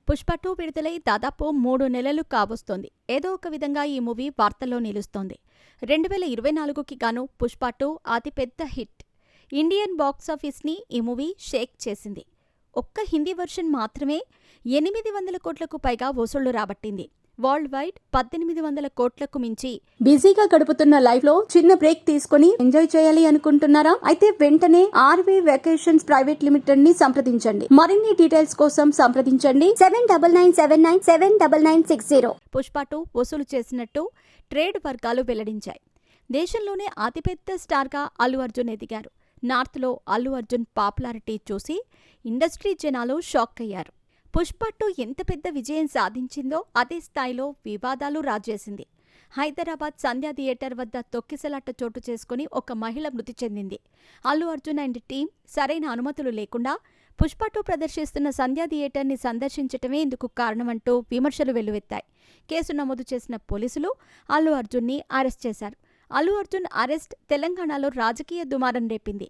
పుష్ప 2 విడుదలై దాదాపు 3 నెలలు కావస్తోంది. ఏదో ఒక విధంగా ఈ మూవీ వార్తల్లో నిలుస్తోంది. 2024కి గాను పుష్ప 2 అతిపెద్ద హిట్. ఇండియన్ బాక్సాఫీస్ని ఈ మూవీ షేక్ చేసింది. ఒక్క హిందీ వెర్షన్ మాత్రమే 800 కోట్లకు పైగా వసూళ్లు రాబట్టింది. వరల్డ్ వైడ్ 1800 కోట్లకు మించి. బిజీగా గడుపుతున్న లైఫ్ లో చిన్న బ్రేక్ తీసుకుని ఎంజాయ్ చేయాలి అనుకుంటున్నారా? అయితే వెంటనే ఆర్వే వెకేషన్స్ ప్రైవేట్ లిమిటెడ్ ని సంప్రదించండి. మరిన్ని డీటెయిల్స్ కోసం సంప్రదించండి 7997979960. పుష్ప 2 వసూలు చేసినట్టు ట్రేడ్ వర్గాలు వెల్లడించాయి. దేశంలోనే అతిపెద్ద స్టార్గా అల్లు అర్జున్ ఎదిగారు. నార్త్లో అల్లు అర్జున్ పాపులారిటీ చూసి ఇండస్ట్రీ జనాలు షాక్ అయ్యారు. పుష్ప 2 ఎంత పెద్ద విజయం సాధించిందో అదే స్థాయిలో వివాదాలు రాజేసింది. హైదరాబాద్ సంధ్యా థియేటర్ వద్ద తొక్కిసలాట చోటు చేసుకుని ఒక మహిళ మృతి చెందింది. అల్లు అర్జున్ అండ్ టీం సరైన అనుమతులు లేకుండా పుష్ప 2 ప్రదర్శిస్తున్న సంధ్యా థియేటర్ని సందర్శించటమే ఇందుకు కారణమంటూ విమర్శలు వెల్లువెత్తాయి. కేసు నమోదు చేసిన పోలీసులు అల్లు అర్జున్ని అరెస్ట్ చేశారు. అల్లు అర్జున్ అరెస్ట్ తెలంగాణలో రాజకీయ దుమారం రేపింది.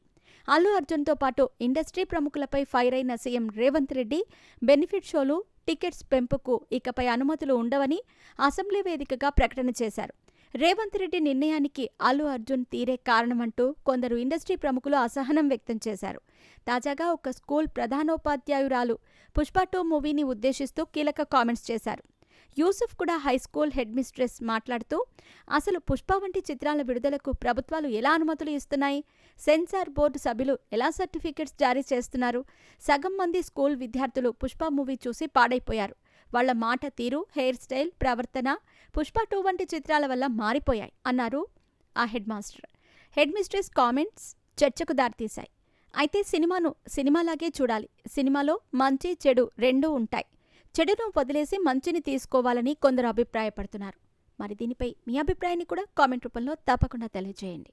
అల్లు అర్జున్తో పాటు ఇండస్ట్రీ ప్రముఖులపై ఫైర్ అయిన సీఎం రేవంత్ రెడ్డి బెనిఫిట్ షోలు, టికెట్స్ పెంపుకు ఇకపై అనుమతులు ఉండవని అసెంబ్లీ వేదికగా ప్రకటన చేశారు. రేవంత్ రెడ్డి నిర్ణయానికి అల్లు అర్జున్ తీరే కారణమంటూ కొందరు ఇండస్ట్రీ ప్రముఖులు అసహనం వ్యక్తం చేశారు. తాజాగా ఒక స్కూల్ ప్రధానోపాధ్యాయురాలు పుష్ప 2 మూవీని ఉద్దేశిస్తూ కీలక కామెంట్స్ చేశారు. యూసుఫ్ కూడా హైస్కూల్ హెడ్ మిస్ట్రెస్ మాట్లాడుతూ, అసలు పుష్ప వంటి చిత్రాల విడుదలకు ప్రభుత్వాలు ఎలా అనుమతులు ఇస్తున్నాయి? సెన్సార్ బోర్డు సభ్యులు ఎలా సర్టిఫికెట్స్ జారీ చేస్తున్నారు? సగం మంది స్కూల్ విద్యార్థులు పుష్ప మూవీ చూసి పాడైపోయారు. వాళ్ల మాట తీరు, హెయిర్ స్టైల్, ప్రవర్తన పుష్ప 2 వంటి చిత్రాల వల్ల మారిపోయాయి అన్నారు ఆ head master. Head mistress comments చర్చకు దారితీశాయి. అయితే సినిమాను సినిమాలాగే చూడాలి. సినిమాలో మంచి, చెడు రెండూ ఉంటాయి. చెడును వదిలేసి మంచిని తీసుకోవాలని కొందరు అభిప్రాయపడుతున్నారు. మరి దీనిపై మీ అభిప్రాయాన్ని కూడా కామెంట్ రూపంలో తప్పకుండా తెలియజేయండి.